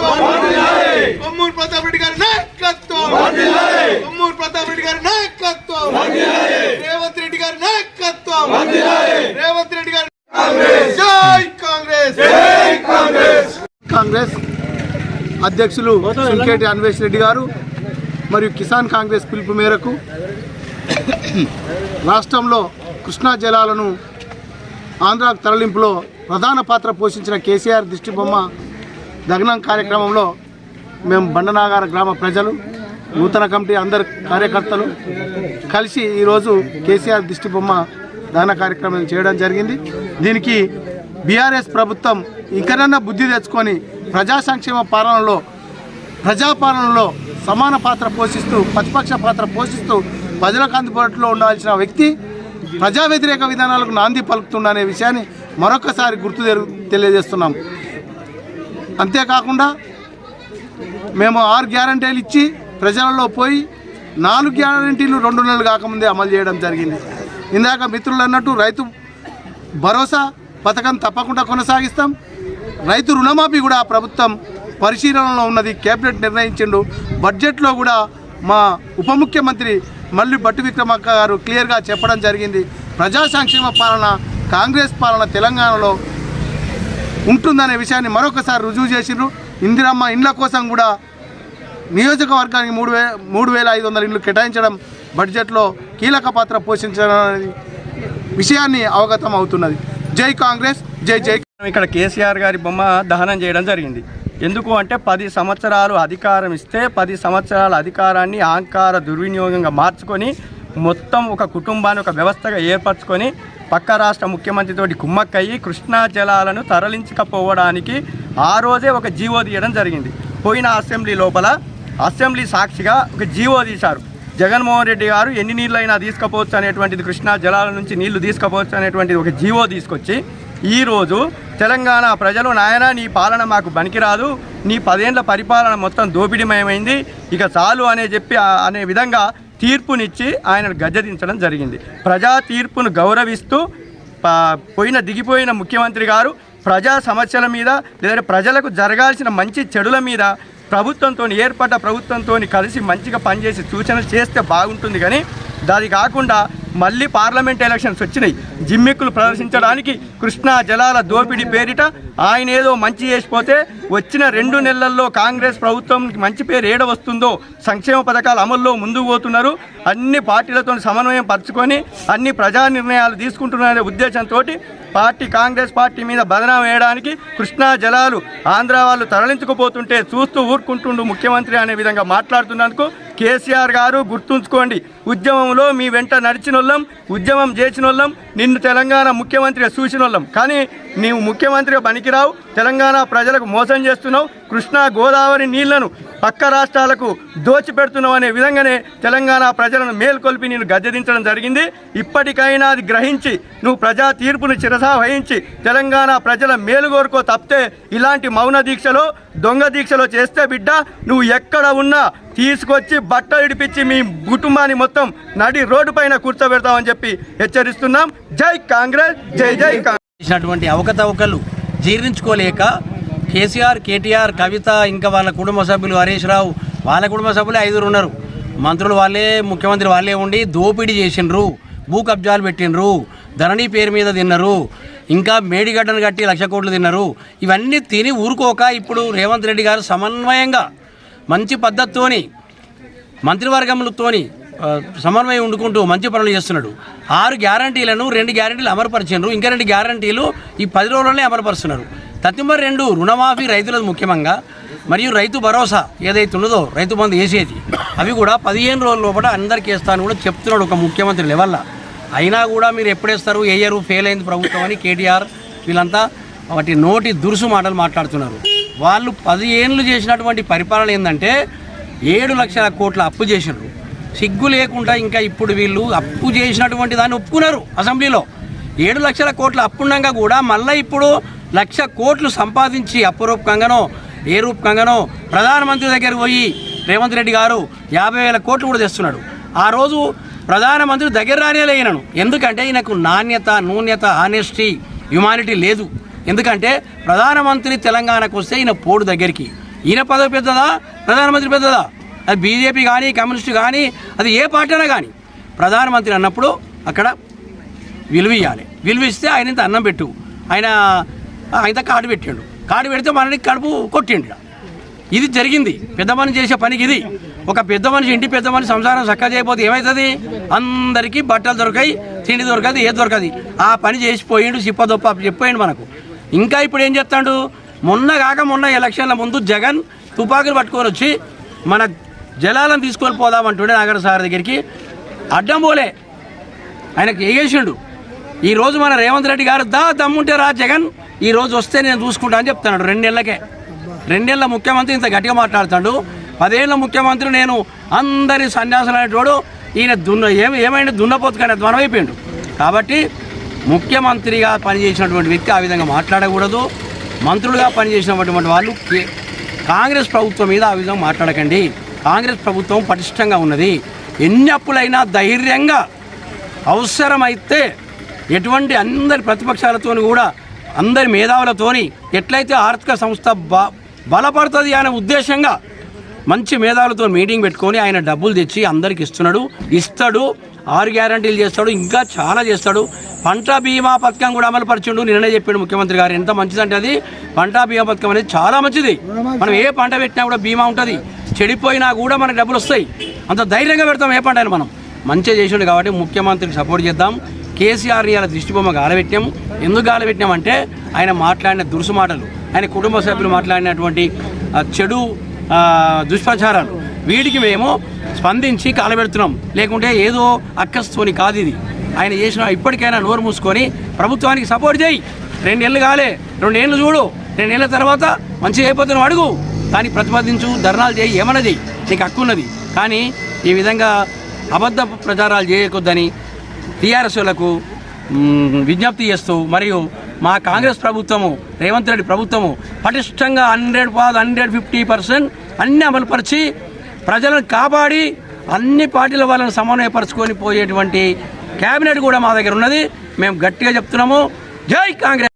నాయకత్వం కొమ్మూరు ప్రతాప్ రెడ్డి గారి నాయకత్వం కొమ్మూరు ప్రతాప్ రెడ్డి గారి నాయకత్వం రేవంత్ రెడ్డి గారి నాయకత్వం రేవంత్ రెడ్డి గారి జై కాంగ్రెస్ జై కాంగ్రెస్. కాంగ్రెస్ అధ్యక్షులు సుంకేటి అన్వేష్ రెడ్డి గారు మరియు కిసాన్ కాంగ్రెస్ పిలుపు మేరకు రాష్ట్రంలో కృష్ణా జలాలను ఆంధ్రాకు తరలింపులో ప్రధాన పాత్ర పోషించిన కేసీఆర్ దిష్టి బొమ్మ దగ్నం కార్యక్రమంలో మేము బండనాగార గ్రామ ప్రజలు నూతన కమిటీ అందరు కార్యకర్తలు కలిసి ఈరోజు కేసీఆర్ దిష్టి బొమ్మ దహన కార్యక్రమం చేయడం జరిగింది. దీనికి బీఆర్ఎస్ ప్రభుత్వం ఇంకనన్నా బుద్ధి తెచ్చుకొని ప్రజా సంక్షేమ పాలనలో ప్రజాపాలనలో సమాన పాత్ర పోషిస్తూ ప్రతిపక్ష పాత్ర పోషిస్తూ ప్రజలకు అందుబాటులో ఉండాల్సిన వ్యక్తి ప్రజా వ్యతిరేక విధానాలకు నాంది పలుకుతుందనే విషయాన్ని మరొకసారి తెలియజేస్తున్నాం. అంతేకాకుండా మేము 6 గ్యారంటీలు ఇచ్చి ప్రజలలో పోయి 4 గ్యారంటీలు 2 నెలలు కాకముందే అమలు చేయడం జరిగింది. ఇందాక మిత్రులు అన్నట్టు రైతు భరోసా పథకం తప్పకుండా కొనసాగిస్తాం. రైతు రుణమాఫీ కూడా ప్రభుత్వం పరిశీలనలో ఉన్నది, కేబినెట్ నిర్ణయించిండు. బడ్జెట్లో కూడా మా ఉప ముఖ్యమంత్రి మల్లి భట్టి విక్రమార్క గారు క్లియర్గా చెప్పడం జరిగింది. ప్రజా సంక్షేమ పాలన కాంగ్రెస్ పాలన తెలంగాణలో ఉంటుందనే విషయాన్ని మరొకసారి రుజువు చేసిండ్రు. ఇందిరమ్మ ఇండ్ల కోసం కూడా నియోజకవర్గానికి 3,500 ఇండ్లు కేటాయించడం బడ్జెట్లో కీలక పాత్ర పోషించడం విషయాన్ని అవగతం అవుతున్నది. జై కాంగ్రెస్ జై జై. ఇక్కడ కేసీఆర్ గారి బొమ్మ దహనం చేయడం జరిగింది. ఎందుకు అంటే 10 సంవత్సరాలు అధికారం ఇస్తే 10 సంవత్సరాల అధికారాన్ని అహంకార దుర్వినియోగంగా మార్చుకొని మొత్తం ఒక కుటుంబాన్ని ఒక వ్యవస్థగా ఏర్పరచుకొని పక్క రాష్ట్ర ముఖ్యమంత్రితోటి కుమ్మక్కయ్యి కృష్ణా జలాలను తరలించకపోవడానికి ఆ రోజే ఒక జీవో తీయడం జరిగింది. పోయిన అసెంబ్లీ లోపల అసెంబ్లీ సాక్షిగా ఒక జీవో తీశారు. జగన్మోహన్ రెడ్డి గారు ఎన్ని నీళ్ళైనా తీసుకపోవచ్చు అనేటువంటిది, కృష్ణా జలాల నుంచి నీళ్లు తీసుకపోవచ్చు అనేటువంటిది ఒక జీవో తీసుకొచ్చి ఈరోజు తెలంగాణ ప్రజలు నాయన నీ పాలన మాకు పనికిరాదు, నీ 10 ఏళ్ల పరిపాలన మొత్తం దోపిడీమయమైంది, ఇక చాలు అనే విధంగా తీర్పునిచ్చి ఆయనను గద్దెదించడం జరిగింది. ప్రజా తీర్పును గౌరవిస్తూ దిగిపోయిన ముఖ్యమంత్రి గారు ప్రజా సమస్యల మీద లేదా ప్రజలకు జరగాల్సిన మంచి చెడుల మీద ఏర్పడ్డ ప్రభుత్వంతో కలిసి మంచిగా పనిచేసి సూచనలు చేస్తే బాగుంటుంది. కానీ దాది కాకుండా మళ్ళీ పార్లమెంట్ ఎలక్షన్స్ వచ్చినాయి, జిమ్మిక్కులు ప్రదర్శించడానికి కృష్ణా జలాల దోపిడీ పేరిట ఆయన ఏదో మంచి చేసిపోతే వచ్చిన 2 నెలల్లో కాంగ్రెస్ ప్రభుత్వంకి మంచి పేరు ఏడ వస్తుందో సంక్షేమ పథకాలు అమల్లో ముందుకు పోతున్నారు. అన్ని పార్టీలతో సమన్వయం పరుచుకొని అన్ని ప్రజా నిర్ణయాలు తీసుకుంటున్నారనే ఉద్దేశంతో కాంగ్రెస్ పార్టీ మీద బదనాం వేయడానికి కృష్ణా జలాలు ఆంధ్ర వాళ్ళు తరలించుకుపోతుంటే చూస్తూ ఊరుకుంటుండు ముఖ్యమంత్రి అనే విధంగా మాట్లాడుతున్నందుకు కేసీఆర్ గారు గుర్తుంచుకోండి, ఉద్యమంలో మీ వెంట నడిచినోళ్ళం, ఉద్యమం చేసినోళ్ళం, నిన్ను తెలంగాణ ముఖ్యమంత్రిగా చూసినోళ్ళం. కానీ నీవు ముఖ్యమంత్రిగా పనికిరావు, తెలంగాణ ప్రజలకు మోసం చేస్తున్నావు, కృష్ణా గోదావరి నీళ్లను పక్క రాష్ట్రాలకు దోచిపెడుతున్నావు అనే విధంగానే తెలంగాణ ప్రజలను మేల్కొల్పి నేను గద్దెదించడం జరిగింది. ఇప్పటికైనా అది గ్రహించి నువ్వు ప్రజా తీర్పును శిరసా వహించి తెలంగాణ ప్రజల మేలు కోరుకో తప్పితే ఇలాంటి మౌన దీక్షలో దొంగ దీక్షలో చేస్తే బిడ్డ నువ్వు ఎక్కడ ఉన్నా తీసుకొచ్చి బట్టలు ఇడిపించి మీ కుటుంబాన్ని మొత్తం నడి రోడ్డు పైన కూర్చోబెడతామని చెప్పి హెచ్చరిస్తున్నాం. జై కాంగ్రెస్ జై జై కాంగ్రెస్. అవకతవకలు జీర్ణించుకోలేక కేసీఆర్, కేటీఆర్, కవిత, ఇంకా వాళ్ళ కుటుంబ సభ్యులు, హరీష్ రావు వాళ్ళ కుటుంబ సభ్యులు 5 ఉన్నారు. మంత్రులు వాళ్ళే, ముఖ్యమంత్రి వాళ్ళే ఉండి దోపిడీ చేసిండ్రు, భూ కబ్జాలు పెట్టిండ్రు, ధరణి పేరు మీద తిన్నారు, ఇంకా మేడిగడ్డను కట్టి 1,00,000 కోట్లు తిన్నారు. ఇవన్నీ తిని ఊరుకోక ఇప్పుడు రేవంత్ రెడ్డి గారు సమన్వయంగా మంచి పద్ధతితోని మంత్రివర్గములతోని సమన్వయం ఉండుకుంటూ మంచి పనులు చేస్తున్నాడు. 6 గ్యారంటీలను 2 గ్యారంటీలు అమలుపరిచారు, ఇంకా 2 గ్యారంటీలు ఈ 10 రోజుల్లోనే అమలుపరుస్తున్నారు. తదుపరి 2 రుణమాఫీ రైతులకు ముఖ్యంగా మరియు రైతు భరోసా ఏదైతే ఉన్నదో రైతు బంధు వేసేది అవి కూడా 15 రోజుల లోపల అందరికీ వేస్తాను కూడా చెప్తున్నాడు ఒక ముఖ్యమంత్రి లెవెల్లో. అయినా కూడా మీరు ఎప్పుడేస్తారు, వేయరు, ఫెయిల్ అయింది ప్రభుత్వం అని కేటీఆర్ వీళ్ళంతా వాటి నోటి దురుసు మాటలు మాట్లాడుతున్నారు. వాళ్ళు 10 ఏళ్ళు చేసినటువంటి పరిపాలన ఏంటంటే 7 లక్షల కోట్ల అప్పు చేసినారు. సిగ్గు లేకుండా ఇంకా ఇప్పుడు వీళ్ళు అప్పు చేసినటువంటి దాన్ని ఒప్పుకున్నారు అసెంబ్లీలో. 7 లక్షల కోట్ల అప్పుండగా కూడా మళ్ళీ ఇప్పుడు 1,00,000 కోట్లు సంపాదించి అప్పు రూపకంగానో ఏ రూపకంగానో ప్రధానమంత్రి దగ్గరికి పోయి రేవంత్ రెడ్డి గారు 50,000 కోట్లు కూడా తెస్తున్నాడు. ఆ రోజు ప్రధానమంత్రి దగ్గర రానేలేయనను, ఎందుకంటే ఈయనకు నాణ్యత, నూన్యత, ఆనెస్టీ, హ్యుమానిటీ లేదు. ఎందుకంటే ప్రధానమంత్రి తెలంగాణకు వస్తే ఈయన పోడు దగ్గరికి ఈయన పదవి పెద్దదా, ప్రధానమంత్రి పెద్దదా? అది బీజేపీ కానీ, కమ్యూనిస్టు కానీ, అది ఏ పార్టీ అయినా కానీ ప్రధానమంత్రి అన్నప్పుడు అక్కడ విలువ ఇవ్వాలి. విలువ ఇస్తే ఆయన ఇంత అన్నం పెట్టు, ఆయన కార్డు పెట్టాడు, కార్డు పెడితే మనని కడుపు కొట్టిండు. ఇది జరిగింది. పెద్ద మనిషి చేసే పనికి ఇది. ఒక పెద్ద మనిషి, ఇంటి పెద్ద మనిషి సంసారం చక్కగా చేయకపోతే ఏమవుతుంది? అందరికీ బట్టలు దొరకాయి, తిండి దొరకదు, ఏది దొరకదు. ఆ పని చేసిపోయిండు, సిప్పదొప్ప చెప్పిపోయిండు మనకు. ఇంకా ఇప్పుడు ఏం చెప్తాడు? మొన్న ఎలక్షన్ల ముందు జగన్ తుపాకులు పట్టుకొని వచ్చి మన జలాలను తీసుకొని పోదామంటుండే నాగర్ సార్ దగ్గరికి. అడ్డం పోలే, ఆయనకు ఏగేసిండు. ఈరోజు మన రేవంత్ రెడ్డి గారు దమ్ముంటే రా జగన్, ఈరోజు వస్తే నేను చూసుకుంటా అని చెప్తున్నాడు. 2 నెలలకే 2 నెలల ముఖ్యమంత్రి ఇంత గట్టిగా మాట్లాడుతాడు. 10 ఏళ్ళ ముఖ్యమంత్రి నేను అందరి సన్యాసులు అనేటోడు. ఈయన ఏమైనా దున్నపోతు కానీ ధ్వనమైపోయిండు. కాబట్టి ముఖ్యమంత్రిగా పనిచేసినటువంటి వ్యక్తి ఆ విధంగా మాట్లాడకూడదు. మంత్రులుగా పనిచేసినటువంటి వాళ్ళు కాంగ్రెస్ ప్రభుత్వం మీద ఆ విధంగా మాట్లాడకండి. కాంగ్రెస్ ప్రభుత్వం పటిష్టంగా ఉన్నది. ఎన్ని అప్పులైనా ధైర్యంగా అవసరమైతే ఎటువంటి అందరి ప్రతిపక్షాలతో కూడా అందరి మేధావులతోని ఎట్లయితే ఆర్థిక సంస్థ బలపడుతుంది అనే ఉద్దేశంగా మంచి మేధావులతో మీటింగ్ పెట్టుకొని ఆయన డబ్బులు తెచ్చి అందరికి ఇస్తాడు. 6 గ్యారంటీలు చేస్తాడు, ఇంకా చాలా చేస్తాడు. పంట బీమా పథకం కూడా అమలు పరిచిండు. నిన్ననే చెప్పాడు ముఖ్యమంత్రి గారు. ఎంత మంచిదంటే అది పంట బీమా పథకం అనేది చాలా మంచిది. మనం ఏ పంట పెట్టినా కూడా బీమా ఉంటుంది. చెడిపోయినా కూడా మనకు డబ్బులు వస్తాయి. అంత ధైర్యంగా పెడతాం ఏ పంట అయినా. మనం మంచిగా చేసిండు కాబట్టి ముఖ్యమంత్రికి సపోర్ట్ చేద్దాం. కేసీఆర్ని అలా దృష్టిబొమ్మ గాలబెట్టాము. ఎందుకు గాలబెట్టామంటే ఆయన మాట్లాడిన దురుసు మాటలు, ఆయన కుటుంబ సభ్యులు మాట్లాడినటువంటి చెడు దుష్ప్రచారాలు, వీటికి మేము స్పందించి కాలబెడుతున్నాం. లేకుంటే ఏదో అక్కస్తోని కాదు ఇది. ఆయన చేసిన ఇప్పటికైనా నోరు మూసుకొని ప్రభుత్వానికి సపోర్ట్ చేయి. 2 నెలలు కాలే, 2 ఏళ్ళు చూడు. 2 నెలల తర్వాత మంచిగా అయిపోతున్నావు అడుగు, కానీ ప్రతిపాదించు, ధర్నాలు చేయి, ఏమన్నా చేయి, నీకు హక్కు ఉన్నది. కానీ ఈ విధంగా అబద్ధ ప్రచారాలు చేయకొద్దని టీఆర్ఎస్లకు విజ్ఞప్తి చేస్తూ, మరియు మా కాంగ్రెస్ ప్రభుత్వము, రేవంత్ రెడ్డి ప్రభుత్వము పటిష్టంగా 150% అన్ని అమలుపరిచి ప్రజలను కాపాడి అన్ని పార్టీల వాళ్ళని సమన్వయపరచుకొని పోయేటువంటి క్యాబినెట్ కూడా మా దగ్గర ఉన్నది. మేము గట్టిగా చెప్తున్నాము, జై కాంగ్రెస్.